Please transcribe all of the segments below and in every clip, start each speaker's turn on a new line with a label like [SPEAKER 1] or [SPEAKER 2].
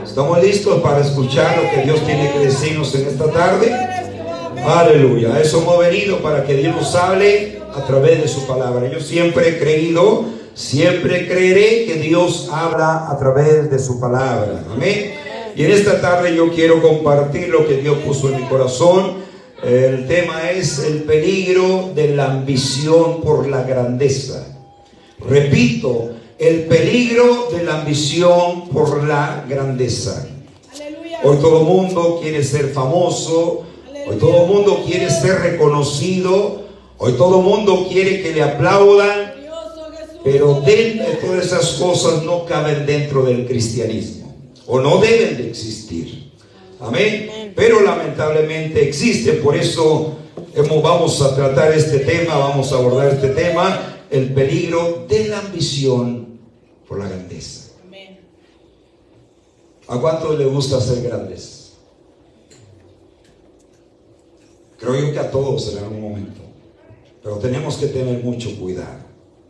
[SPEAKER 1] ¿Estamos listos para escuchar lo que Dios tiene que decirnos en esta tarde? Aleluya. A eso hemos venido, para que Dios nos hable a través de su palabra. Yo siempre he creído, siempre creeré que Dios habla a través de su palabra. Amén. Y en esta tarde yo quiero compartir lo que Dios puso en mi corazón. El tema es el peligro de la ambición por la grandeza. Repito, el peligro de la ambición por la grandeza. Hoy todo el mundo quiere ser famoso. Hoy todo el mundo quiere ser reconocido. Hoy todo el mundo quiere que le aplaudan. Pero de todas esas cosas no caben dentro del cristianismo, o no deben de existir. Amén. Pero lamentablemente existe. Por eso vamos a tratar este tema, vamos a abordar este tema, el peligro de la ambición por la grandeza. ¿A cuántos les gusta ser grandes? Creo yo que a todos en algún momento, pero tenemos que tener mucho cuidado.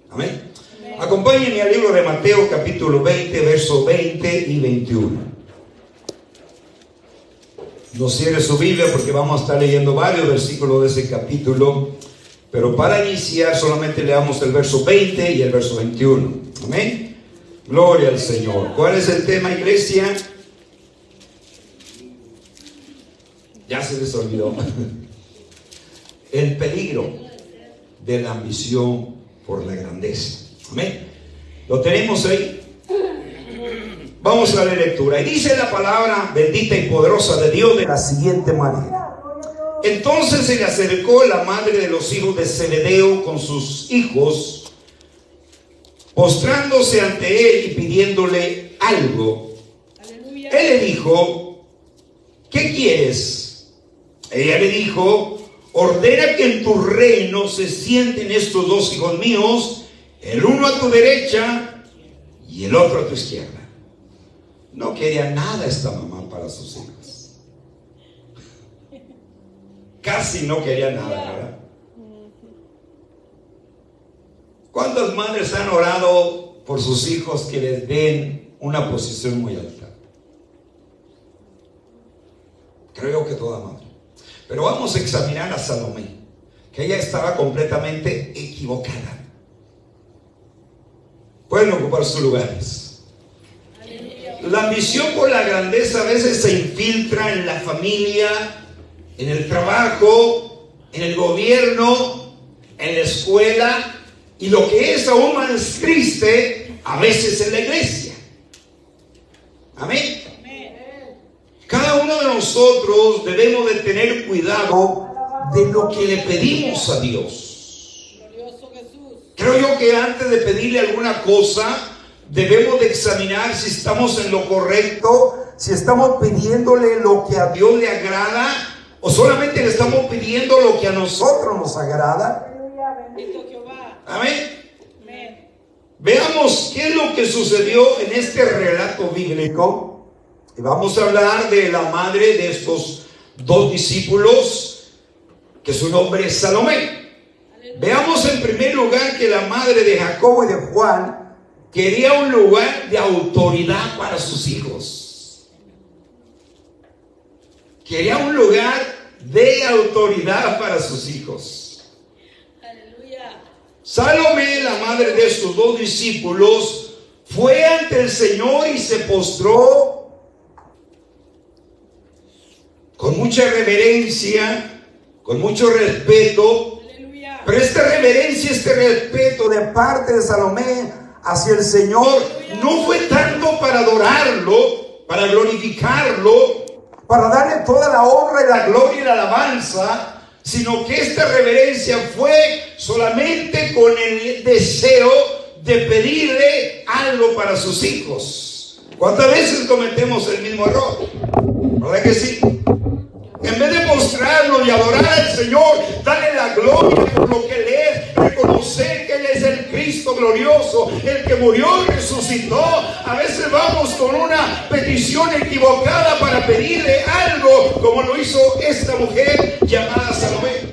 [SPEAKER 1] Amén. Acompáñenme al libro de Mateo capítulo 20, versos 20 y 21. No cierre su Biblia porque vamos a estar leyendo varios versículos de ese capítulo, pero para iniciar solamente leamos el verso 20 y el verso 21. Amén. Gloria al Señor. ¿Cuál es el tema, iglesia? Ya se les olvidó. El peligro de la ambición por la grandeza. Amén. ¿Lo tenemos ahí? Vamos a la lectura. Y dice la palabra bendita y poderosa de Dios de la siguiente manera. Entonces se le acercó la madre de los hijos de Zebedeo con sus hijos, postrándose ante él y pidiéndole algo. Aleluya. Él le dijo: ¿qué quieres? Ella le dijo: ordena que en tu reino se sienten estos dos hijos míos, el uno a tu derecha y el otro a tu izquierda. No quería nada esta mamá para sus hijos. Casi no quería nada, ¿verdad? ¿Cuántas madres han orado por sus hijos que les den una posición muy alta? Creo que toda madre. Pero vamos a examinar a Salomé, que ella estaba completamente equivocada. Pueden ocupar sus lugares. La ambición por la grandeza a veces se infiltra en la familia, en el trabajo, en el gobierno, en la escuela, y lo que es aún más triste, a veces en la iglesia. Amén. Cada uno de nosotros debemos de tener cuidado de lo que le pedimos a Dios. Creo yo que antes de pedirle alguna cosa, debemos de examinar si estamos en lo correcto, si estamos pidiéndole lo que a Dios le agrada, o solamente le estamos pidiendo lo que a nosotros nos agrada. Amén. Veamos qué es lo que sucedió en este relato bíblico. Y vamos a hablar de la madre de estos dos discípulos, que su nombre es Salomé. Veamos en primer lugar que la madre de Jacobo y de Juan quería un lugar de autoridad para sus hijos. Quería un lugar de autoridad para sus hijos. Aleluya. Salomé, la madre de estos dos discípulos, fue ante el Señor y se postró con mucha reverencia, con mucho respeto. Aleluya. Pero esta reverencia, este respeto de parte de Salomé hacia el Señor no fue tanto para adorarlo, para glorificarlo, para darle toda la honra y la gloria y la alabanza, sino que esta reverencia fue solamente con el deseo de pedirle algo para sus hijos. ¿Cuántas veces cometemos el mismo error? ¿Verdad que sí? En vez de postrarnos y adorar al Señor, darle la gloria por lo que Él es, reconocer que Él es el Cristo glorioso, el que murió y resucitó, a veces vamos con una petición equivocada para pedirle algo, como lo hizo esta mujer llamada Salomé.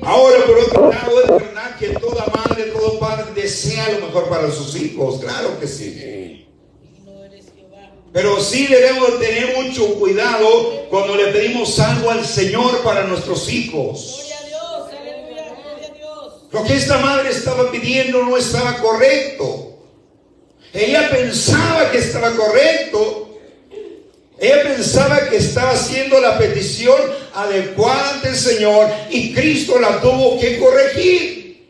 [SPEAKER 1] Ahora, por otro lado, es verdad que toda madre, todo padre desea lo mejor para sus hijos, claro que sí. Pero sí debemos tener mucho cuidado cuando le pedimos algo al Señor para nuestros hijos.
[SPEAKER 2] Gloria a Dios, aleluya, gloria a Dios.
[SPEAKER 1] Lo que esta madre estaba pidiendo no estaba correcto. Ella pensaba que estaba correcto. Ella pensaba que estaba haciendo la petición adecuada ante el Señor y Cristo la tuvo que corregir.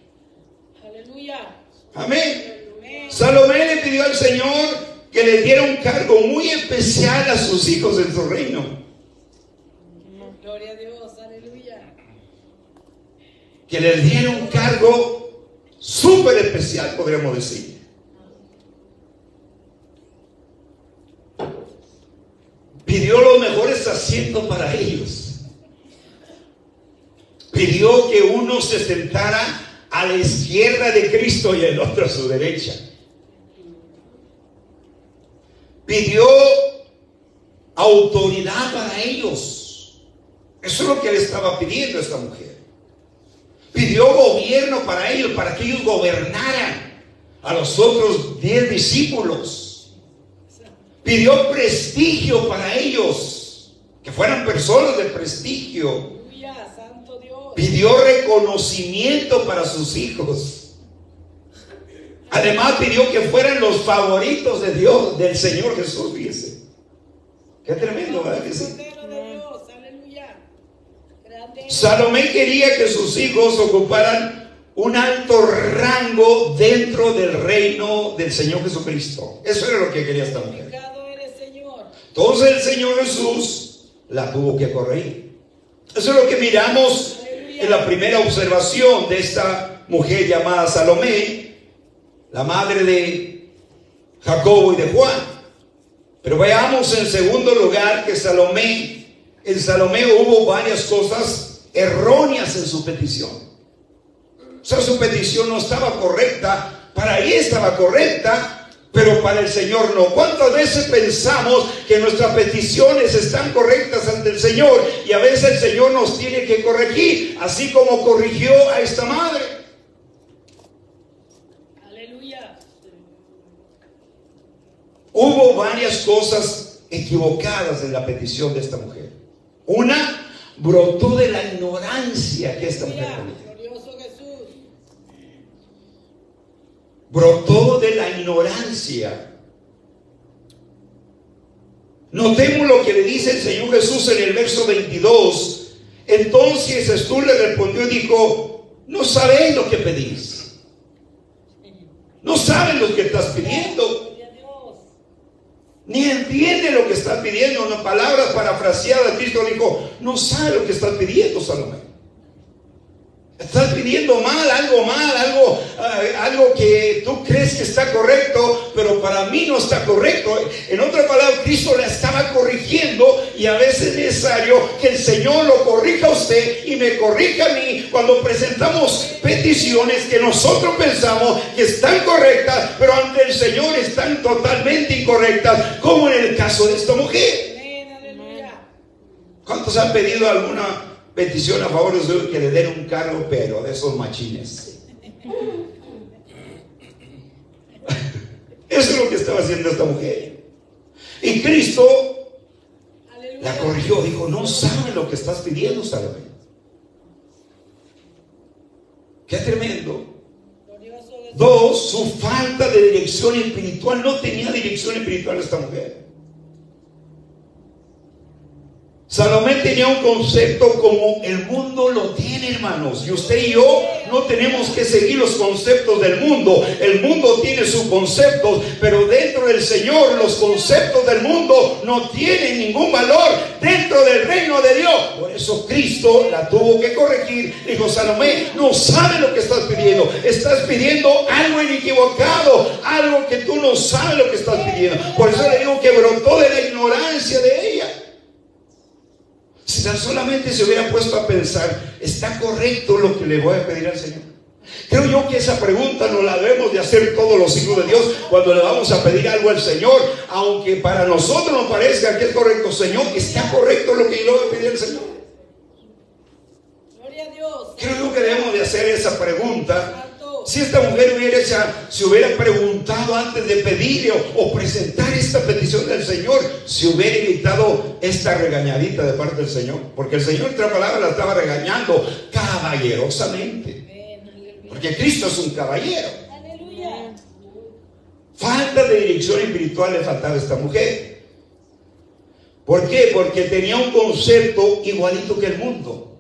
[SPEAKER 2] Aleluya.
[SPEAKER 1] Amén. Salomé le pidió al Señor que le diera un cargo muy especial a sus hijos en su reino.
[SPEAKER 2] Gloria a Dios, aleluya.
[SPEAKER 1] Que les diera un cargo súper especial, podríamos decir. Pidió los mejores asientos para ellos. Pidió que uno se sentara a la izquierda de Cristo y el otro a su derecha. Pidió autoridad para ellos. Eso es lo que le estaba pidiendo esta mujer. Pidió gobierno para ellos, para que ellos gobernaran a los otros 10 discípulos. Pidió prestigio para ellos, que fueran personas de prestigio.
[SPEAKER 2] Aleluya, santo Dios.
[SPEAKER 1] Pidió reconocimiento para sus hijos. Además pidió que fueran los favoritos de Dios, del Señor Jesús, fíjese. Qué tremendo, ¿verdad que sí?
[SPEAKER 2] Cordero de Dios, aleluya. Grande.
[SPEAKER 1] Salomé quería que sus hijos ocuparan un alto rango dentro del reino del Señor Jesucristo. Eso era lo que quería esta mujer.
[SPEAKER 2] Glorificado eres, Señor.
[SPEAKER 1] Entonces el Señor Jesús la tuvo que corregir. Eso es lo que miramos en la primera observación de esta mujer llamada Salomé, la madre de Jacobo y de Juan. Pero veamos en segundo lugar que en Salomé hubo varias cosas erróneas en su petición. O sea, su petición no estaba correcta. Para ella estaba correcta, pero para el Señor no. ¿Cuántas veces pensamos que nuestras peticiones están correctas ante el Señor? Y a veces el Señor nos tiene que corregir, así como corrigió a esta madre.
[SPEAKER 2] Aleluya.
[SPEAKER 1] Hubo varias cosas equivocadas en la petición de esta mujer. Una, brotó de la ignorancia que esta mujer tenía.
[SPEAKER 2] Glorioso Jesús.
[SPEAKER 1] Brotó de la ignorancia. Notemos lo que le dice el Señor Jesús en el verso 22. Entonces Jesús le respondió y dijo: no sabéis lo que pedís. No saben lo que estás pidiendo.
[SPEAKER 2] Gloria a Dios.
[SPEAKER 1] Ni entiende lo que estás pidiendo. Una palabra parafraseada, Cristo dijo: no sabe lo que estás pidiendo, Salomé. Estás pidiendo algo que tú crees que está correcto, pero para mí no está correcto. En otra palabra, Cristo la estaba corrigiendo, y a veces es necesario que el Señor lo corrija a usted y me corrija a mí cuando presentamos peticiones que nosotros pensamos que están correctas, pero ante el Señor están totalmente incorrectas, como en el caso de esta mujer.
[SPEAKER 2] Amén, aleluya.
[SPEAKER 1] ¿Cuántos han pedido alguna petición a favor de Dios, que le den un carro, pero de esos machines? Eso es lo que estaba haciendo esta mujer. Y Cristo la corrigió, dijo: no sabe lo que estás pidiendo, Salomé. Qué tremendo.
[SPEAKER 2] Glorioso Jesús.
[SPEAKER 1] Dos, su falta de dirección espiritual. No tenía dirección espiritual esta mujer. Salomé tenía un concepto como el mundo lo tiene, hermanos. Y usted y yo no tenemos que seguir los conceptos del mundo. El mundo tiene sus conceptos, pero dentro del Señor los conceptos del mundo no tienen ningún valor dentro del reino de Dios. Por eso Cristo la tuvo que corregir. Dijo: Salomé, no sabes lo que estás pidiendo. Estás pidiendo algo equivocado, algo que tú no sabes lo que estás pidiendo. Por eso le digo que brotó de la ignorancia de ella. Si tan solamente se hubiera puesto a pensar: ¿está correcto lo que le voy a pedir al Señor? Creo yo que esa pregunta nos la debemos de hacer todos los hijos de Dios cuando le vamos a pedir algo al Señor. Aunque para nosotros nos parezca que es correcto: Señor, ¿está correcto lo que yo le voy a pedir al Señor?
[SPEAKER 2] Gloria a Dios.
[SPEAKER 1] Creo yo que debemos de hacer esa pregunta Si esta mujer se hubiera preguntado antes de pedirle o presentar esta petición del Señor, se hubiera evitado esta regañadita de parte del Señor, porque el Señor, otra palabra, la estaba regañando caballerosamente, porque Cristo es un caballero. Falta de dirección espiritual le faltaba a esta mujer. ¿Por qué? Porque tenía un concepto igualito que el mundo.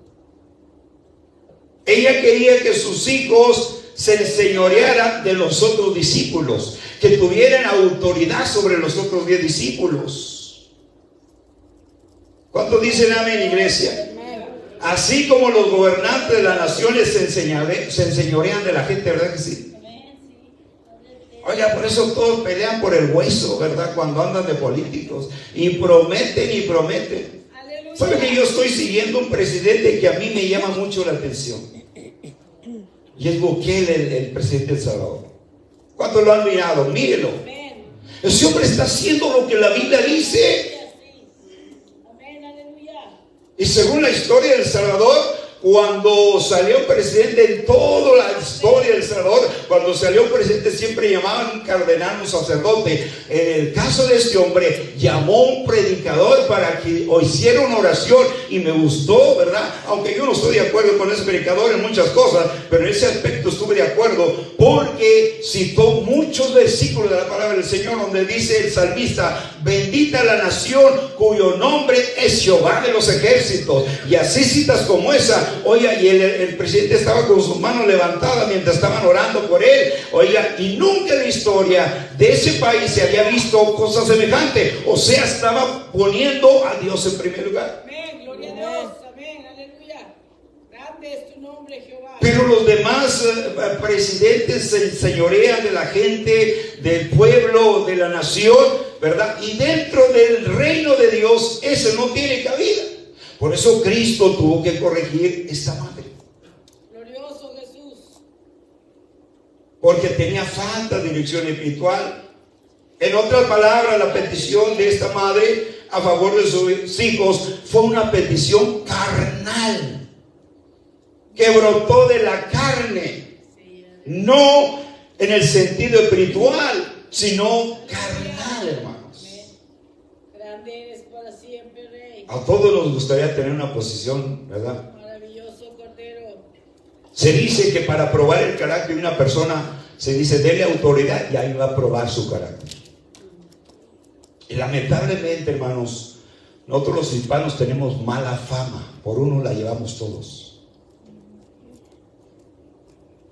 [SPEAKER 1] Ella quería que sus hijos se enseñorearan de los otros discípulos, que tuvieran autoridad sobre los otros 10 discípulos. ¿Cuántos dicen amén, iglesia? Así como los gobernantes de las naciones se enseñorean de la gente, ¿verdad que sí? Oiga, por eso todos pelean por el hueso, ¿verdad? Cuando andan de políticos y prometen y prometen. ¿Sabe que yo estoy siguiendo un presidente que a mí me llama mucho la atención? Y es Bukele, el presidente de El Salvador. ¿Cuántos lo han mirado? Mírenlo. Ese hombre está haciendo lo que la Biblia dice. Y según la historia de El Salvador, cuando salió presidente, en toda la historia de El Salvador, cuando salió presidente siempre llamaban un cardenal, un sacerdote. En el caso de este hombre, llamó un predicador para que hiciera una oración, y me gustó, ¿verdad? Aunque yo no estoy de acuerdo con ese predicador en muchas cosas, pero en ese aspecto estuve de acuerdo, porque citó muchos versículos de la palabra del Señor, donde dice el salmista: bendita la nación cuyo nombre es Jehová de los ejércitos. Y así citas como esa. Oiga, y el presidente estaba con sus manos levantadas mientras estaban orando por él. Oiga, y nunca en la historia de ese país se había visto cosas semejantes. O sea, estaba poniendo a Dios en primer lugar.
[SPEAKER 2] Amén, gloria a Dios, amén, aleluya. Grande es tu nombre, Jehová.
[SPEAKER 1] Pero los demás presidentes se enseñorean de la gente, del pueblo, de la nación, ¿verdad? Y dentro del reino de Dios, ese no tiene cabida. Por eso Cristo tuvo que corregir esta madre.
[SPEAKER 2] Glorioso Jesús.
[SPEAKER 1] Porque tenía falta de dirección espiritual. En otras palabras, la petición de esta madre a favor de sus hijos fue una petición carnal, que brotó de la carne, no en el sentido espiritual, sino carnal, hermanos.
[SPEAKER 2] Grande eres para siempre, Rey.
[SPEAKER 1] A todos nos gustaría tener una posición, ¿verdad?
[SPEAKER 2] Maravilloso Cordero.
[SPEAKER 1] Se dice que para probar el carácter de una persona, se dice: dele autoridad, y ahí va a probar su carácter. Y lamentablemente, hermanos, nosotros los hispanos tenemos mala fama. Por uno la llevamos todos.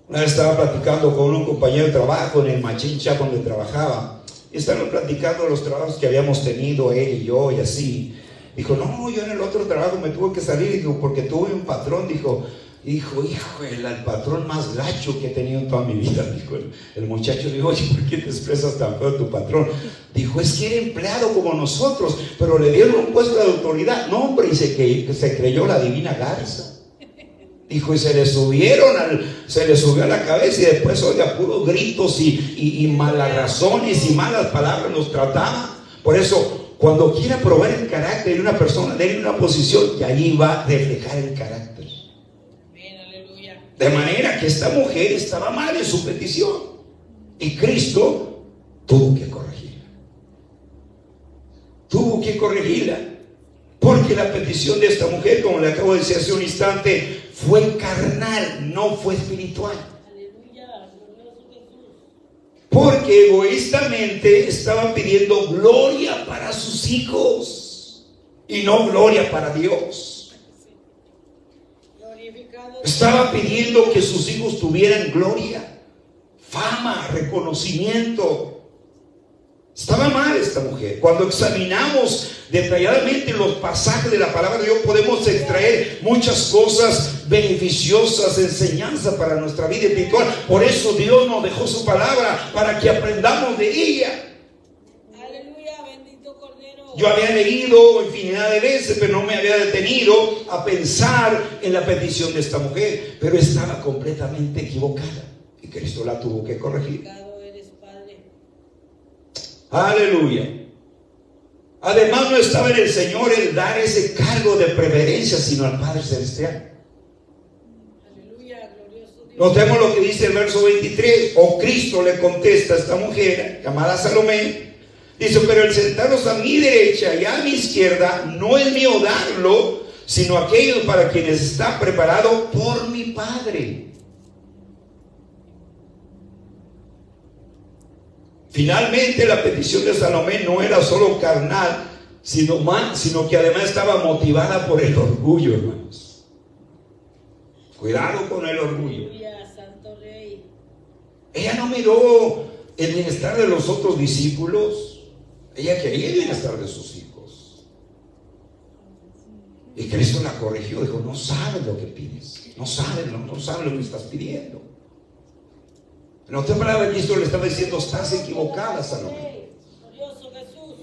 [SPEAKER 1] Una vez estaba platicando con un compañero de trabajo en el Machín Shop donde trabajaba, y estábamos platicando de los trabajos que habíamos tenido él y yo, y así. Dijo: no, yo en el otro trabajo me tuve que salir, dijo, porque tuve un patrón. Dijo, el patrón más gacho que he tenido en toda mi vida. Dijo el muchacho. Dijo: oye, ¿por qué te expresas tan feo tu patrón? Dijo: es que era empleado como nosotros, pero le dieron un puesto de autoridad. No, hombre, y se creyó la divina garza. Dijo: y se le subió a la cabeza, y después, oiga, puros gritos y malas razones y malas palabras nos trataba. Por eso, cuando quiera probar el carácter de una persona, denle una posición, y allí va a reflejar el carácter. De manera que esta mujer estaba mal en su petición, y Cristo tuvo que corregirla. Tuvo que corregirla, porque la petición de esta mujer, como le acabo de decir hace un instante, fue carnal, no fue espiritual. Porque egoístamente estaba pidiendo gloria para sus hijos y no gloria para Dios. Estaba pidiendo que sus hijos tuvieran gloria, fama, reconocimiento. Estaba mal esta mujer. Cuando examinamos detalladamente los pasajes de la palabra de Dios, podemos extraer muchas cosas beneficiosas, enseñanza para nuestra vida espiritual. Por eso Dios nos dejó su palabra, para que aprendamos de ella.
[SPEAKER 2] Aleluya, bendito Cordero.
[SPEAKER 1] Yo había leído infinidad de veces, pero no me había detenido a pensar en la petición de esta mujer, pero estaba completamente equivocada, y Cristo la tuvo que corregir. Aleluya. Además, no estaba en el Señor el dar ese cargo de preferencia, sino al Padre Celestial.
[SPEAKER 2] Aleluya, glorioso Dios.
[SPEAKER 1] Notemos lo que dice el verso 23. O Cristo le contesta a esta mujer llamada Salomé. Dice: pero el sentaros a mi derecha y a mi izquierda no es mío darlo, sino aquellos para quienes está preparado por mi Padre. Finalmente, la petición de Salomé no era solo carnal, sino que además estaba motivada por el orgullo, hermanos. Cuidado con el orgullo.
[SPEAKER 2] Santo Rey.
[SPEAKER 1] Ella no miró el bienestar de los otros discípulos. Ella quería el bienestar de sus hijos. Y Cristo la corrigió. Dijo: no sabes lo que pides. No sabes lo que estás pidiendo. En otra palabra, Cristo le estaba diciendo: estás equivocada, Salomé.
[SPEAKER 2] Glorioso Jesús.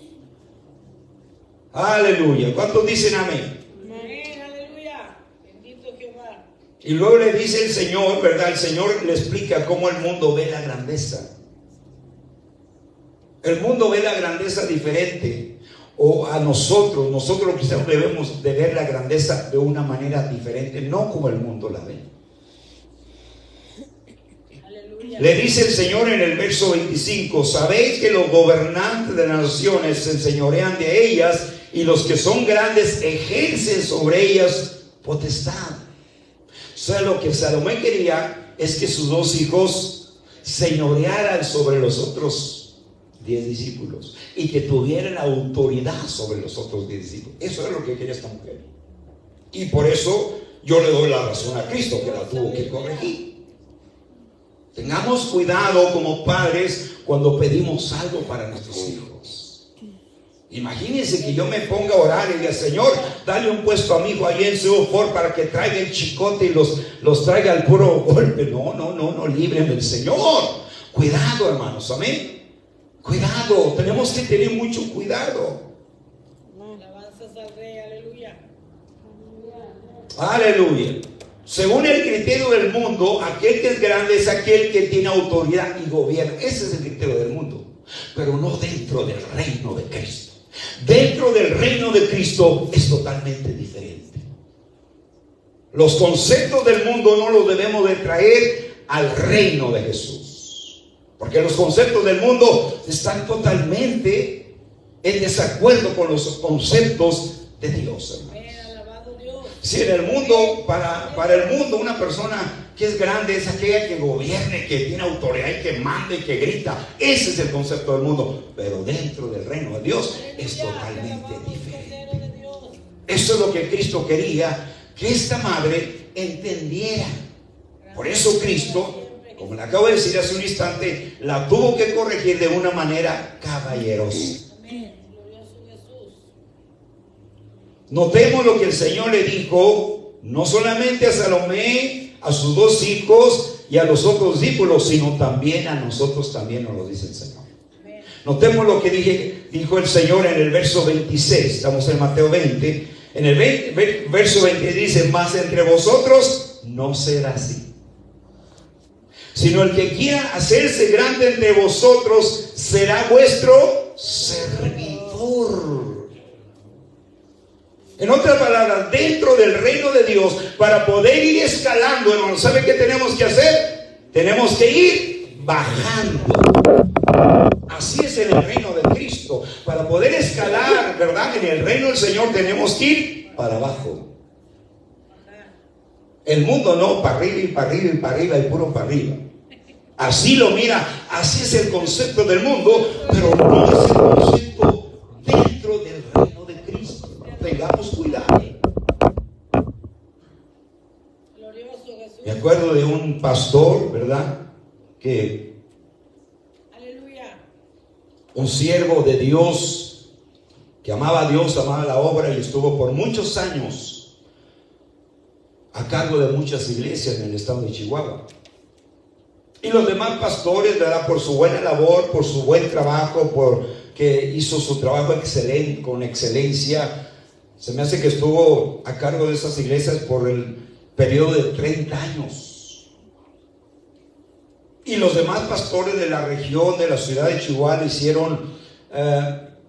[SPEAKER 1] Aleluya. ¿Cuántos dicen amén?
[SPEAKER 2] Amén, aleluya. Bendito Jehová.
[SPEAKER 1] Y luego le dice el Señor, ¿verdad? El Señor le explica cómo el mundo ve la grandeza. El mundo ve la grandeza diferente. O a nosotros los cristianos debemos de ver la grandeza de una manera diferente, no como el mundo la ve. Le dice el Señor en el verso 25: sabéis que los gobernantes de las naciones se enseñorean de ellas, y los que son grandes ejercen sobre ellas potestad. O sea, lo que Salomé quería es que sus dos hijos señorearan sobre los otros 10 discípulos y que tuvieran autoridad sobre los otros 10 discípulos. Eso es lo que quería esta mujer. Y por eso yo le doy la razón a Cristo, que la tuvo que corregir. Tengamos cuidado como padres cuando pedimos algo para nuestros hijos. Imagínense que yo me ponga a orar y diga: Señor, dale un puesto a mi hijo ahí en Seofor para que traiga el chicote y los traiga al puro golpe. No, líbreme el Señor. Cuidado, hermanos, amén. Cuidado, tenemos que tener mucho cuidado.
[SPEAKER 2] Alabanzas al Rey, aleluya.
[SPEAKER 1] Aleluya. Según el criterio del mundo, aquel que es grande es aquel que tiene autoridad y gobierna. Ese es el criterio del mundo, pero no dentro del reino de Cristo. Dentro del reino de Cristo es totalmente diferente. Los conceptos del mundo no los debemos de traer al reino de Jesús, porque los conceptos del mundo están totalmente en desacuerdo con los conceptos de Dios, hermano. Si en el mundo, para el mundo, una persona que es grande es aquella que gobierne, que tiene autoridad y que manda y que grita. Ese es el concepto del mundo. Pero dentro del reino de Dios es totalmente diferente. Eso es lo que Cristo quería que esta madre entendiera. Por eso Cristo, como le acabo de decir hace un instante, la tuvo que corregir de una manera caballerosa. Notemos lo que el Señor le dijo, no solamente a Salomé, a sus dos hijos y a los otros discípulos, sino también a nosotros, también nos lo dice el Señor. Notemos lo que dijo el Señor en el verso 26, estamos en Mateo 20, en el verso 20 dice: mas entre vosotros no será así, sino el que quiera hacerse grande entre vosotros será vuestro servidor. En otras palabras, dentro del reino de Dios, para poder ir escalando, hermanos, ¿sabe qué tenemos que hacer? Tenemos que ir bajando. Así es en el reino de Cristo. Para poder escalar, ¿verdad? En el reino del Señor tenemos que ir para abajo. El mundo no, para arriba y para arriba y para arriba y puro para arriba. Así lo mira, así es el concepto del mundo, pero no es el concepto dentro del reino de Cristo. Tengamos cuidado. Me acuerdo de un pastor, ¿verdad? Un siervo de Dios que amaba a Dios, amaba la obra y estuvo por muchos años a cargo de muchas iglesias en el estado de Chihuahua. Y los demás pastores, ¿verdad? Por su buena labor, por su buen trabajo, porque hizo su trabajo excelente, con excelencia. Se me hace que estuvo a cargo de esas iglesias por el periodo de 30 años. Y los demás pastores de la región, de la ciudad de Chihuahua, hicieron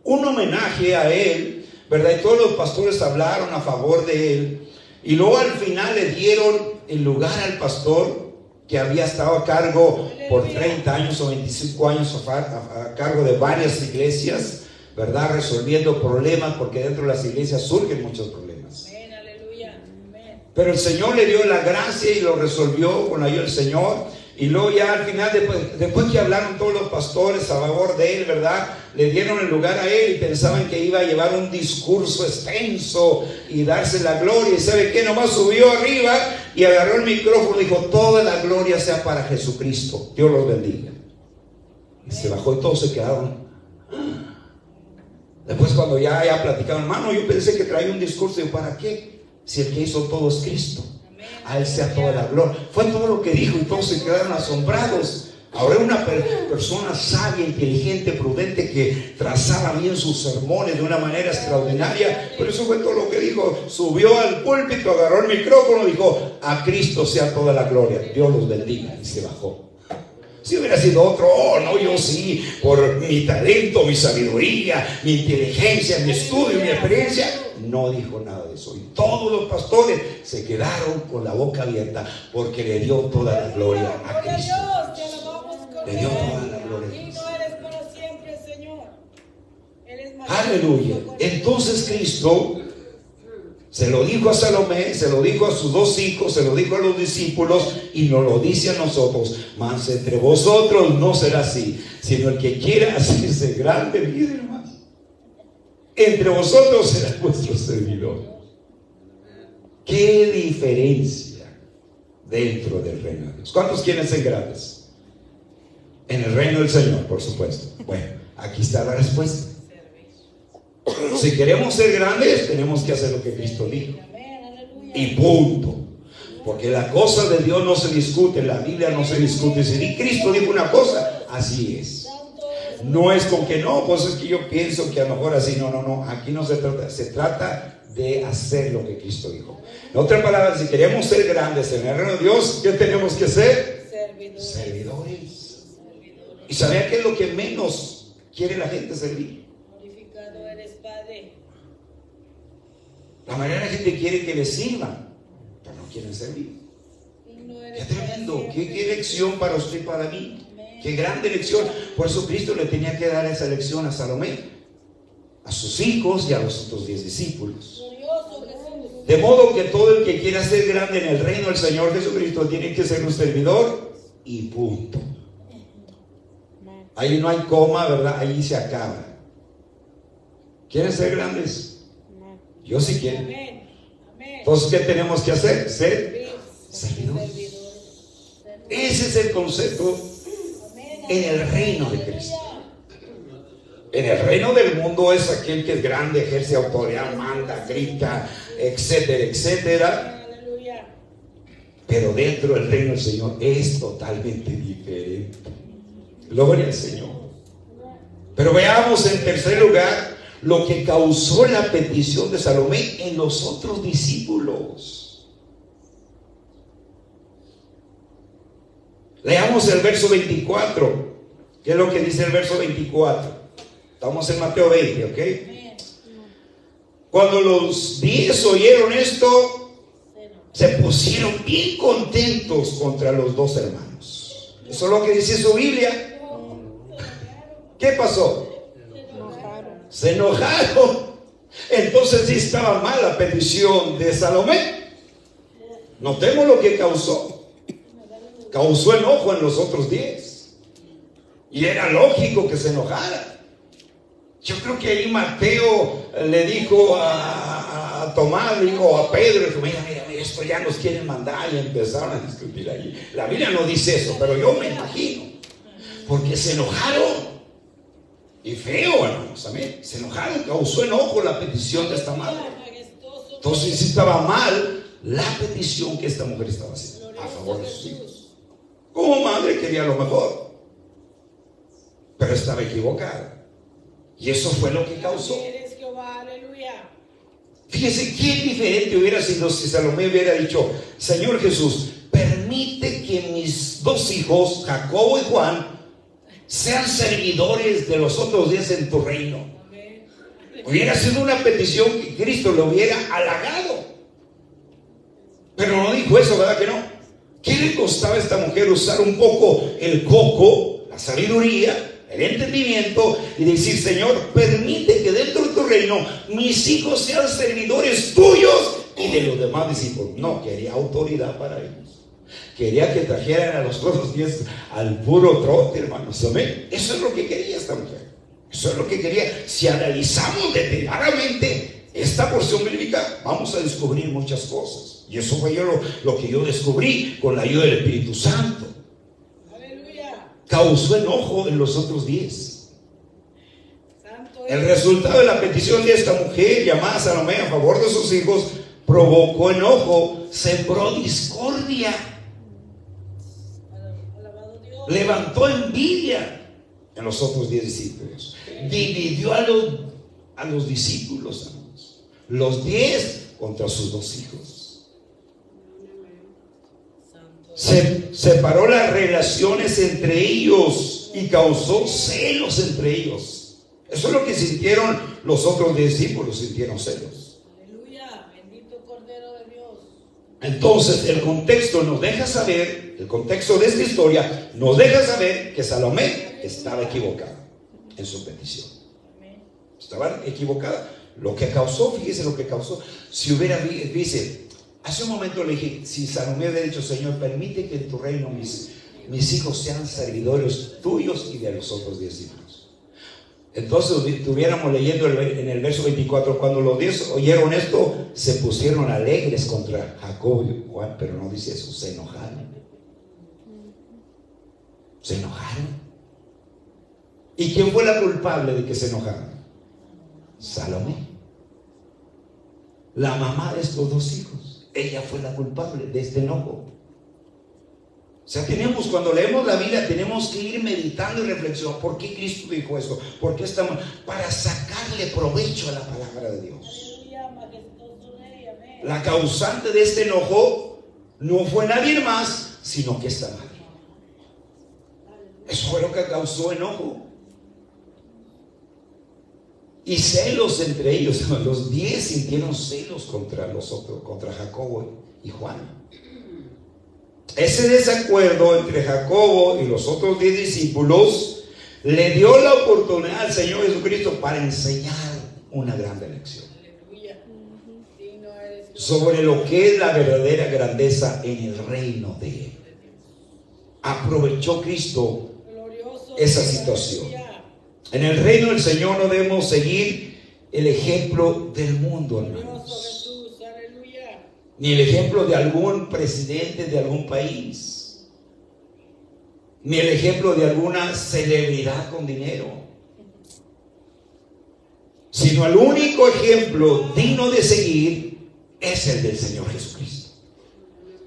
[SPEAKER 1] un homenaje a él, ¿verdad? Y todos los pastores hablaron a favor de él. Y luego al final le dieron el lugar al pastor que había estado a cargo por 30 años o 25 años a cargo de varias iglesias, ¿verdad? Resolviendo problemas, porque dentro de las iglesias surgen muchos problemas.
[SPEAKER 2] Amén, aleluya. Amén.
[SPEAKER 1] Pero el Señor le dio la gracia y lo resolvió con la ayuda del Señor. Y luego ya al final, después que hablaron todos los pastores a favor de él, ¿verdad? Le dieron el lugar a él y pensaban que iba a llevar un discurso extenso y darse la gloria. ¿Y sabe qué? Nomás subió arriba y agarró el micrófono y dijo: toda la gloria sea para Jesucristo. Dios los bendiga. Y se bajó y todos se quedaron. Después cuando ya platicaban: hermano, yo pensé que traía un discurso. Y yo: ¿para qué? Si el que hizo todo es Cristo. A él sea toda la gloria. Fue todo lo que dijo y todos se quedaron asombrados. Ahora una persona sabia, inteligente, prudente, que trazaba bien sus sermones de una manera extraordinaria. Pero eso fue todo lo que dijo. Subió al púlpito, agarró el micrófono y dijo: a Cristo sea toda la gloria. Dios los bendiga. Y se bajó. Si hubiera sido otro: oh no, yo sí, por mi talento, mi sabiduría, mi inteligencia, mi estudio, mi experiencia. No dijo nada de eso. Y todos los pastores se quedaron con la boca abierta, porque le dio toda la gloria a Cristo. Le dio toda la gloria. Aleluya. Entonces Cristo se lo dijo a Salomé, se lo dijo a sus dos hijos, se lo dijo a los discípulos y nos lo dice a nosotros: mas entre vosotros no será así, sino el que quiera hacerse grande, mire hermano, entre vosotros será vuestro servidor. ¿Qué diferencia dentro del reino de Dios? ¿Cuántos quieren ser grandes? En el reino del Señor, por supuesto. Bueno, aquí está la respuesta. Si queremos ser grandes, tenemos que hacer lo que Cristo dijo. Y punto. Porque la cosa de Dios no se discute, la Biblia no se discute. Si Cristo dijo una cosa, así es. No es con que no, pues es que yo pienso que a lo mejor así. No. Aquí no se trata. Se trata de hacer lo que Cristo dijo. En otras palabras, si queremos ser grandes en el reino de Dios, ¿qué tenemos que ser? Servidores. ¿Y sabía qué es lo que menos quiere la gente servir?
[SPEAKER 2] Glorificado eres, Padre.
[SPEAKER 1] La mayoría de la gente quiere que le sirvan, pero no quieren servir. Qué tremendo, qué lección para usted y para mí. Qué grande lección. Por eso Cristo le tenía que dar esa lección a Salomé, a sus hijos y a los otros 10 discípulos. De modo que todo el que quiera ser grande en el reino del Señor Jesucristo tiene que ser un servidor y punto. Ahí no hay coma, ¿verdad? Ahí se acaba. ¿Quieren ser grandes? Yo sí quiero. Entonces, ¿qué tenemos que hacer? Ser servidores. Ese es el concepto en el reino de Cristo. En el reino del mundo es aquel que es grande, ejerce autoridad, manda, grita, etcétera, etcétera. Pero dentro del reino del Señor es totalmente diferente. Gloria al Señor. Pero veamos en tercer lugar lo que causó la petición de Salomé en los otros discípulos. Leamos el verso 24. ¿Qué es lo que dice el verso 24? Estamos en Mateo 20, ¿ok? Cuando los 10 oyeron esto, se pusieron bien contentos contra los dos hermanos. Eso es lo que dice su Biblia. ¿Qué pasó? Se enojaron. Entonces sí estaba mal la petición de Salomé. Notemos lo que causó. Causó enojo en los otros 10. Y era lógico que se enojara. Yo creo que ahí Mateo le dijo a Tomás, le dijo a Pedro, dijo: mira, esto ya nos quieren mandar, y empezaron a discutir allí. La Biblia no dice eso, pero yo me imagino, porque se enojaron. Y feo, hermanos, amén. Se enojaron, causó enojo la petición de esta madre. Entonces sí estaba mal la petición que esta mujer estaba haciendo a favor de sus hijos. Como madre quería lo mejor, pero estaba equivocada. Y eso fue lo que causó. Fíjese qué diferente hubiera sido si Salomé hubiera dicho: Señor Jesús, permite que mis dos hijos, Jacobo y Juan, sean servidores de los otros 10 en tu reino. Hubiera sido una petición que Cristo le hubiera halagado. Pero no dijo eso, ¿verdad que no? ¿Qué le costaba a esta mujer usar un poco el coco, la sabiduría, el entendimiento y decir: Señor, permite que dentro de tu reino mis hijos sean servidores tuyos y de los demás discípulos? No, quería autoridad para ellos. Quería que trajeran a los otros 10 al puro trote, hermanos. ¿Amén? Eso es lo que quería esta mujer. Eso es lo que quería. Si analizamos detalladamente esta porción bíblica, vamos a descubrir muchas cosas. Y eso fue lo que yo descubrí con la ayuda del Espíritu Santo.
[SPEAKER 2] Aleluya.
[SPEAKER 1] Causó enojo en los otros 10. El resultado de la petición de esta mujer llamada Salomé a favor de sus hijos provocó enojo, sembró discordia, levantó envidia en los otros 10 discípulos, dividió a los discípulos, hermanos. Los 10 contra sus 2 hijos. Separó las relaciones entre ellos y causó celos entre ellos. Eso es lo que sintieron los otros discípulos, sintieron celos.
[SPEAKER 2] Aleluya, bendito Cordero de Dios.
[SPEAKER 1] Entonces el contexto nos deja saber, el contexto de esta historia nos deja saber que Salomé estaba equivocada en su petición. Estaba equivocada. Lo que causó, fíjese lo que causó. Si hubiera, dice, hace un momento le dije, si Salomé hubiera dicho: Señor, permite que en tu reino mis hijos sean servidores tuyos y de los otros 10 hijos. Entonces estuviéramos leyendo en el verso 24: cuando los 10 oyeron esto, se pusieron alegres contra Jacob y Juan. Pero no dice eso, se enojaron. Se enojaron. ¿Y quién fue la culpable de que se enojaron? Salomé, la mamá de estos 2 hijos. Ella fue la culpable de este enojo. O sea, cuando leemos la Biblia, tenemos que ir meditando y reflexionando. ¿Por qué Cristo dijo esto? ¿Por qué estamos? Para sacarle provecho a la palabra de Dios. La causante de este enojo no fue nadie más, sino que esta madre. Eso fue lo que causó enojo. Y celos entre ellos. Los 10 sintieron celos contra los otros, contra Jacobo y Juan. Ese desacuerdo entre Jacobo y los otros 10 discípulos le dio la oportunidad al Señor Jesucristo para enseñar una gran lección sobre lo que es la verdadera grandeza en el reino de Él. Aprovechó Cristo esa situación. En el reino del Señor no debemos seguir el ejemplo del mundo, hermanos, ni el ejemplo de algún presidente de algún país, ni el ejemplo de alguna celebridad con dinero, sino el único ejemplo digno de seguir es el del Señor Jesucristo.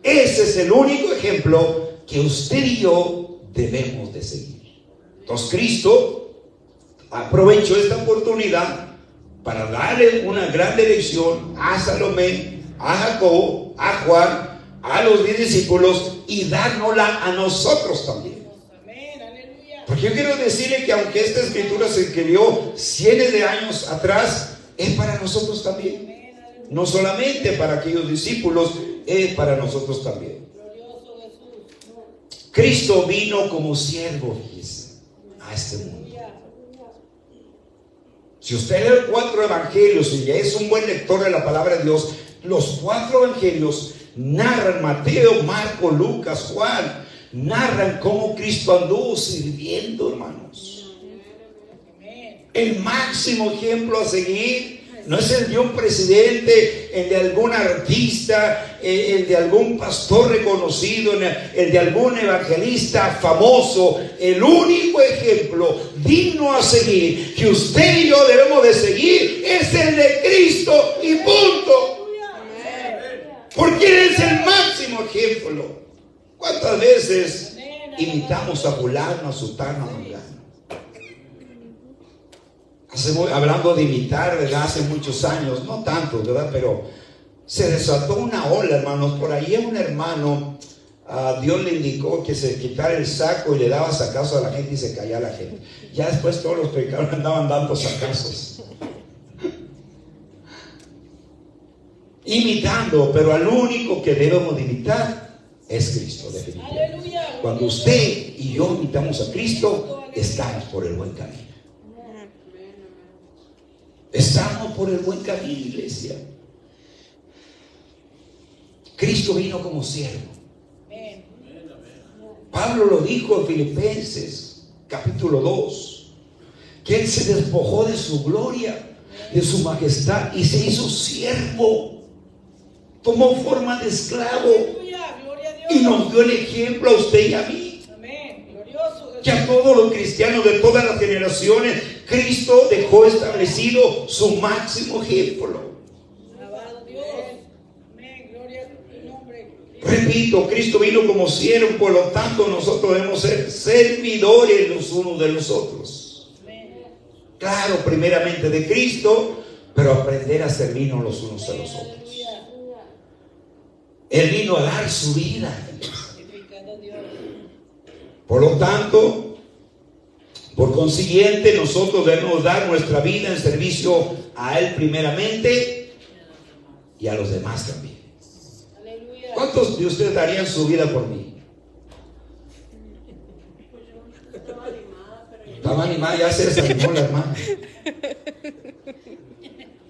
[SPEAKER 1] Ese es el único ejemplo que usted y yo debemos de seguir. Entonces Cristo aprovechó esta oportunidad para darle una gran lección a Salomé, a Jacobo, a Juan, a los 10 discípulos, y dárnosla a nosotros también. Porque yo quiero decirle que aunque esta escritura se escribió cientos de años atrás, es para nosotros también. No solamente para aquellos discípulos, es para nosotros también. Cristo vino como siervo, fíjese, a este mundo. Si usted lee los 4 evangelios y ya es un buen lector de la palabra de Dios, los 4 evangelios narran, Mateo, Marco, Lucas, Juan, narran cómo Cristo anduvo sirviendo, hermanos. El máximo ejemplo a seguir no es el de un presidente, el de algún artista, el de algún pastor reconocido, el de algún evangelista famoso. El único ejemplo digno a seguir, que usted y yo debemos de seguir, es el de Cristo, y punto. Porque Él es el máximo ejemplo. ¿Cuántas veces imitamos a fulano, a sutano, a mangano? Hablando de imitar, ¿verdad? Hace muchos años, no tanto, ¿verdad? Pero se desató una ola, hermanos. Por ahí un hermano, Dios le indicó que se quitara el saco y le daba sacazos a la gente y se caía la gente. Ya después todos los predicadores andaban dando sacazos. Imitando, pero al único que debemos de imitar es Cristo, definitivamente.
[SPEAKER 2] Aleluya.
[SPEAKER 1] Cuando usted y yo imitamos a Cristo, estamos por el buen camino. Estamos por el buen camino, iglesia. Cristo vino como siervo. Pablo lo dijo en Filipenses capítulo 2, que Él se despojó de su gloria, de su majestad, y se hizo siervo. Tomó forma de esclavo y nos dio el ejemplo a usted y a mí. Que a todos los cristianos de todas las generaciones, Cristo dejó establecido su máximo ejemplo. Repito, Cristo vino como siervo, por lo tanto nosotros debemos ser servidores los unos de los otros. Claro, primeramente de Cristo, pero aprender a servirnos los unos a los otros. Él vino a dar su vida. Por lo tanto, por consiguiente, nosotros debemos dar nuestra vida en servicio a Él primeramente y a los demás también. ¿Cuántos de ustedes darían su vida por mí? Estaba animada, ya se desanimó la hermana.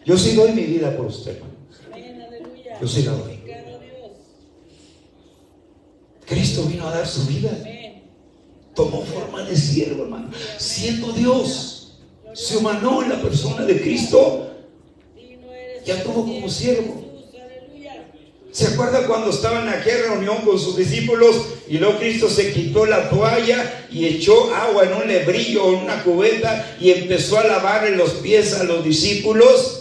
[SPEAKER 1] Yo sí doy mi vida por usted, hermano. Yo sí la doy. Cristo vino a dar su vida. Tomó forma de siervo, hermano. Siendo Dios, se humanó en la persona de Cristo y actuó como siervo. ¿Se acuerda cuando estaban en aquella reunión con sus discípulos y luego Cristo se quitó la toalla y echó agua en un lebrillo o en una cubeta y empezó a lavarle los pies a los discípulos?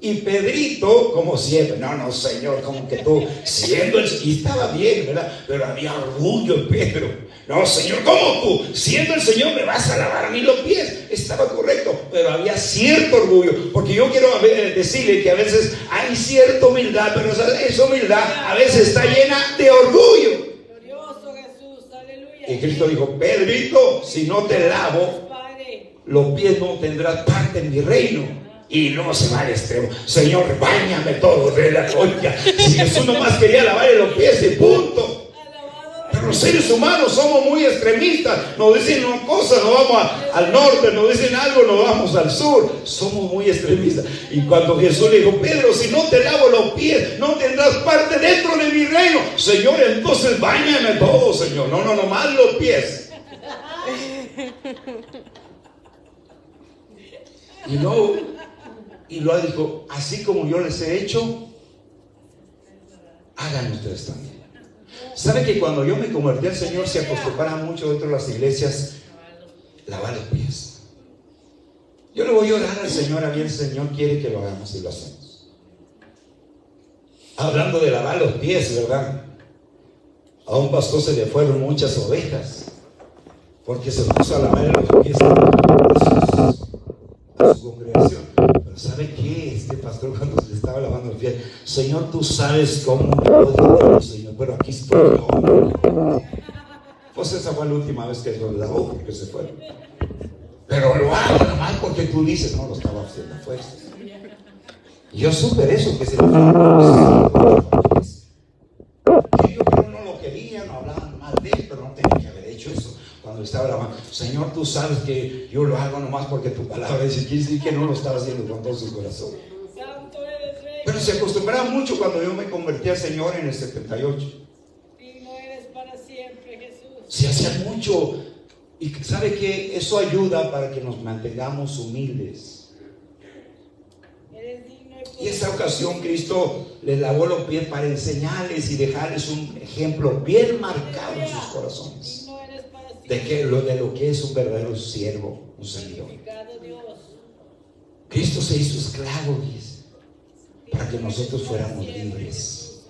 [SPEAKER 1] Y Pedrito, como siempre, no, Señor, como que tú, siendo el, y estaba bien, ¿verdad? Pero había orgullo en Pedro. No, Señor, ¿cómo tú, siendo el Señor, me vas a lavar a mí los pies? Estaba correcto, pero había cierto orgullo. Porque yo quiero decirle que a veces hay cierta humildad, pero esa humildad a veces está llena de orgullo.
[SPEAKER 2] Glorioso Jesús, aleluya.
[SPEAKER 1] Y Cristo dijo, Pedrito, si no te lavo los pies, no tendrás parte en mi reino. Y no se va al extremo. Señor, báñame todo de la olla. Si Jesús nomás quería lavarle los pies y punto. Pero los seres humanos somos muy extremistas. Nos dicen una cosa, nos vamos al norte. Nos dicen algo, nos vamos al sur. Somos muy extremistas. Y cuando Jesús le dijo, Pedro, si no te lavo los pies, no tendrás parte dentro de mi reino. Señor, entonces báñame todo, Señor. No, nomás los pies. Y luego dijo, así como yo les he hecho, hagan ustedes también. ¿Sabe que cuando yo me convertí al Señor se acostumbraba mucho dentro de las iglesias lavar los pies? Yo le voy a orar al Señor, a mí el Señor quiere que lo hagamos y lo hacemos. Hablando de lavar los pies, ¿verdad? A un pastor se le fueron muchas ovejas porque se puso a lavar los pies a su congregación. Pero ¿sabe qué? Este pastor cuando se estaba lavando los pies, Señor, tú sabes cómo me puedo, Señor, pero aquí estoy yo. Pues esa fue la última vez que lo lavó porque se fueron. Pero lo hago nomás porque tú dices, no, lo estaba haciendo a fuerzas. Y yo supe eso, que se lo yo creo no lo quería, no hablaban mal de él, pero no tenía que haber hecho eso. Cuando estaba lavando, Señor, tú sabes que yo lo hago nomás porque tu palabra dice que no lo estaba haciendo con todo su corazón. Pero se acostumbraba mucho cuando yo me convertí al Señor en el 78.
[SPEAKER 2] Digno eres para siempre, Jesús.
[SPEAKER 1] Se hacía mucho. Y sabe que eso ayuda para que nos mantengamos humildes. Y esa ocasión Cristo les lavó los pies para enseñarles y dejarles un ejemplo bien marcado en sus corazones de lo que es un verdadero siervo, un servidor. Cristo se hizo esclavo, dice, para que nosotros fuéramos libres.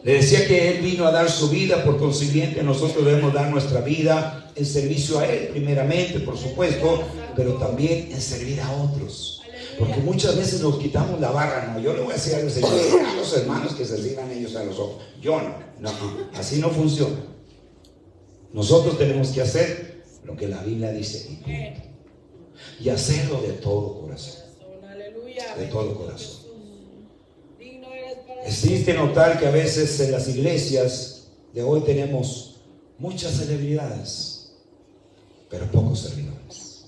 [SPEAKER 1] Le decía que Él vino a dar su vida, por consiguiente nosotros debemos dar nuestra vida en servicio a Él primeramente, por supuesto, pero también en servir a otros. Porque muchas veces nos quitamos la barra. No, yo le voy a decir al Señor, a los hermanos que se sirvan ellos a los otros. Yo no, así no funciona. Nosotros tenemos que hacer lo que la Biblia dice y hacerlo de todo corazón. De todo corazón. Es triste notar que a veces en las iglesias de hoy tenemos muchas celebridades, pero pocos servidores.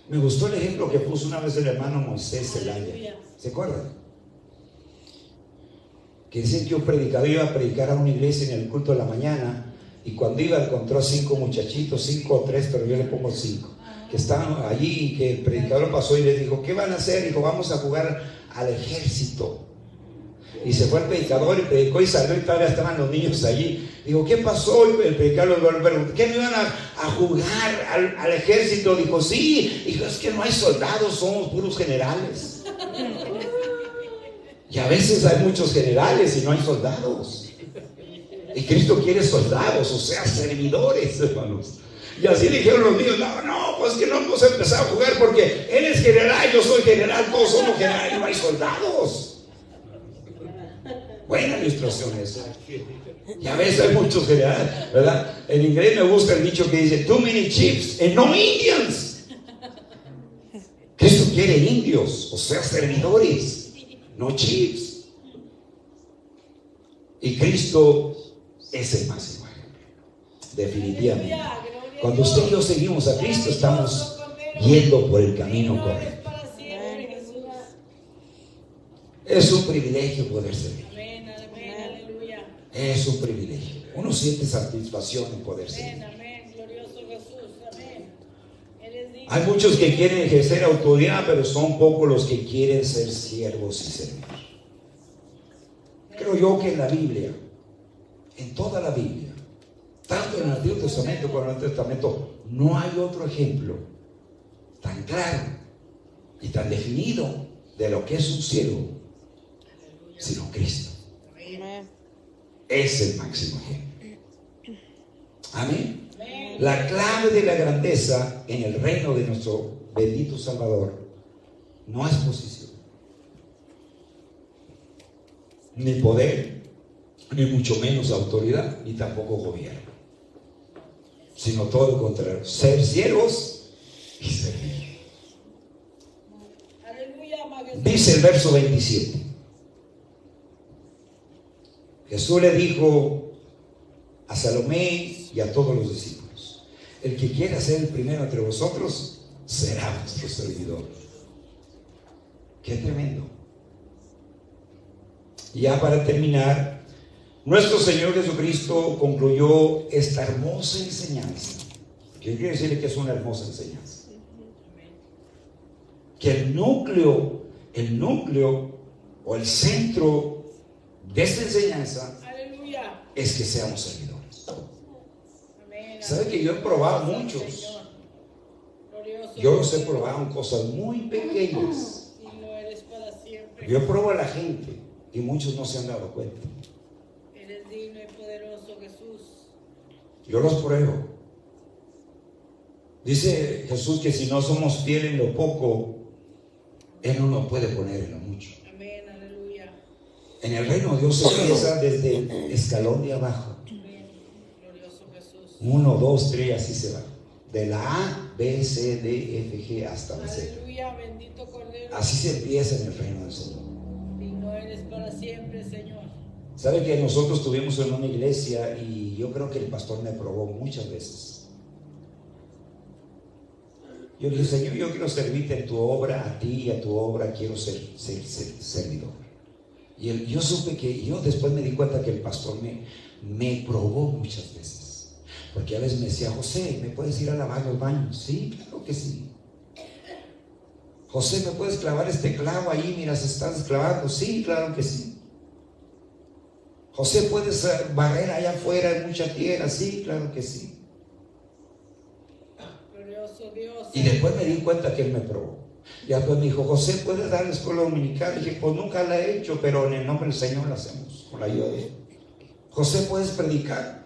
[SPEAKER 1] Me gustó el ejemplo que puso una vez el hermano Moisés Zelaya. ¿Se acuerdan? Que dicen que un predicador iba a predicar a una iglesia en el culto de la mañana, y cuando iba encontró 5 muchachitos, 5 o 3, pero yo le pongo 5, que estaban allí, y que el predicador pasó y les dijo: ¿qué van a hacer? Dijo: vamos a jugar al ejército. Y se fue el predicador y predicó y salió, y todavía estaban los niños allí. Digo: ¿qué pasó? Y el predicador le preguntó: ¿qué no iban a jugar al ejército? Dijo: sí. Dijo: es que no hay soldados, somos puros generales. Y a veces hay muchos generales y no hay soldados. Y Cristo quiere soldados, o sea, servidores, hermanos. Y así dijeron los niños: no, pues que no hemos empezado a jugar porque él es general, yo soy general, todos somos generales y no hay soldados. Buena ilustración esa. Y a veces hay muchos generales, ¿verdad? En inglés me gusta el dicho que dice: too many chiefs and no Indians. Cristo quiere indios, o sea, servidores, no chiefs. Y Cristo es el máximo ejemplo, definitivamente. Cuando usted y yo seguimos a Cristo, estamos yendo por el camino correcto. Es un privilegio poder servir. Es un privilegio. Uno siente satisfacción en poder servir. Hay muchos que quieren ejercer autoridad, pero son pocos los que quieren ser siervos y servir. Creo yo que en la Biblia, en toda la Biblia, tanto en el Antiguo Testamento como en el Nuevo Testamento, no hay otro ejemplo tan claro y tan definido de lo que es un siervo, sino Cristo. Es el máximo ejemplo. Amén. La clave de la grandeza en el reino de nuestro bendito Salvador no es posición, ni poder, ni mucho menos autoridad, ni tampoco gobierno, sino todo lo contrario: ser siervos y servir. Dice el verso 27. Jesús le dijo a Salomé y a todos los discípulos: el que quiera ser el primero entre vosotros será vuestro servidor. Qué tremendo. Y ya para terminar, nuestro Señor Jesucristo concluyó esta hermosa enseñanza. Yo quiero decirle que es una hermosa enseñanza. Que el núcleo o el centro de esta enseñanza es que seamos servidores. ¿Sabe que yo he probado muchos? Yo los he probado en cosas muy pequeñas. Yo pruebo a la gente y muchos no se han dado cuenta.
[SPEAKER 2] Eres digno y poderoso, Jesús.
[SPEAKER 1] Yo los pruebo. Dice Jesús que si no somos fieles en lo poco, Él no nos puede poner en lo mucho.
[SPEAKER 2] Amén, aleluya.
[SPEAKER 1] En el reino de Dios se empieza desde el escalón de abajo.
[SPEAKER 2] Amén, glorioso Jesús.
[SPEAKER 1] 1, 2, 3, así se va. De la A, B, C, D, F, G hasta la Z.
[SPEAKER 2] Aleluya, bendito Cordero.
[SPEAKER 1] Así se empieza en el reino del Señor.
[SPEAKER 2] Digno eres para siempre, Señor.
[SPEAKER 1] Sabe que nosotros estuvimos en una iglesia y yo creo que el pastor me probó muchas veces. Yo le dije: Señor, yo quiero servirte en tu obra, a ti y a tu obra quiero ser servidor. Y yo supe que, yo después me di cuenta que el pastor me probó muchas veces. Porque a veces me decía: José, ¿me puedes ir a lavar los baños? Sí, claro que sí. José, ¿me puedes clavar este clavo ahí? Mira, se están clavando. Sí, claro que sí. José, ¿puedes barrer allá afuera? Hay mucha tierra. Sí, claro que sí.
[SPEAKER 2] Glorioso Dios.
[SPEAKER 1] Y después me di cuenta que Él me probó. Y después me dijo: José, ¿puedes dar la escuela dominical? Y dije: pues nunca la he hecho, pero en el nombre del Señor la hacemos, con la ayuda de Él. José, ¿puedes predicar?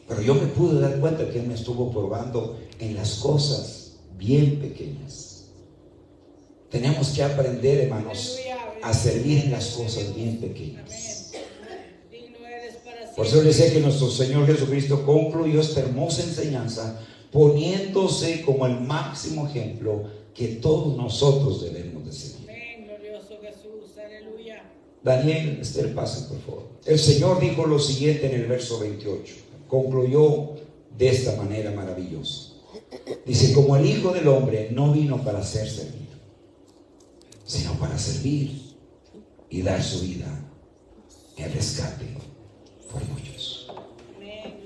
[SPEAKER 1] Pero yo me pude dar cuenta que Él me estuvo probando en las cosas bien pequeñas. Tenemos que aprender, hermanos, a servir en las cosas bien pequeñas. Por eso le decía que nuestro Señor Jesucristo concluyó esta hermosa enseñanza poniéndose como el máximo ejemplo que todos nosotros debemos de seguir.
[SPEAKER 2] Amén, glorioso Jesús, aleluya.
[SPEAKER 1] Daniel, Esther, pasen por favor. El Señor dijo lo siguiente en el verso 28. Concluyó de esta manera maravillosa. Dice, como el Hijo del Hombre no vino para ser servido, sino para servir y dar su vida en rescate por muchos.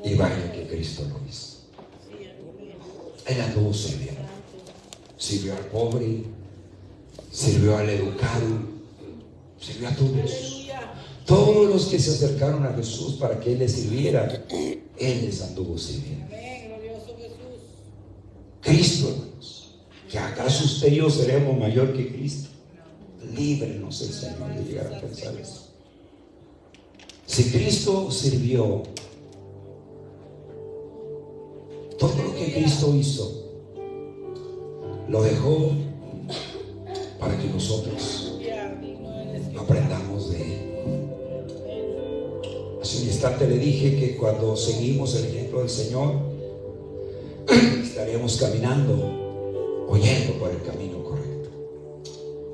[SPEAKER 1] Y vaya que Cristo lo hizo. Él anduvo sirviendo. Sirvió al pobre, sirvió al educado, sirvió a todos. Todos los que se acercaron a Jesús para que Él les sirviera, Él les anduvo sirviendo. Cristo, hermanos, que acaso usted y yo seremos mayor que Cristo. Líbrenos el Señor de llegar a pensar eso. Si Cristo sirvió, todo lo que Cristo hizo, lo dejó para que nosotros aprendamos de Él. Hace un instante le dije que cuando seguimos el ejemplo del Señor, estaremos caminando o yendo por el camino correcto.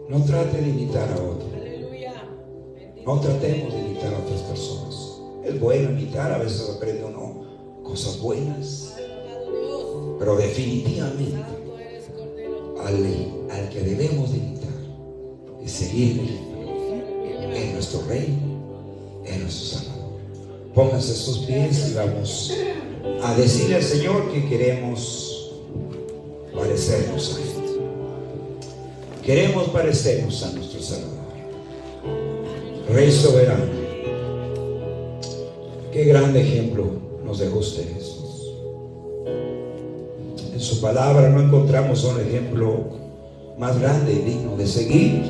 [SPEAKER 1] No trate de imitar a otro. No tratemos de imitar a otras personas. Es bueno imitar, a veces aprende uno cosas buenas, pero definitivamente al que debemos de imitar y seguirle en nuestro Rey, en nuestro Salvador. Pónganse sus pies y vamos a decirle al Señor que queremos parecernos a Él. Queremos parecernos a nuestro Salvador. Rey soberano, qué grande ejemplo nos dejó usted, Jesús. En su palabra no encontramos un ejemplo más grande y digno de seguir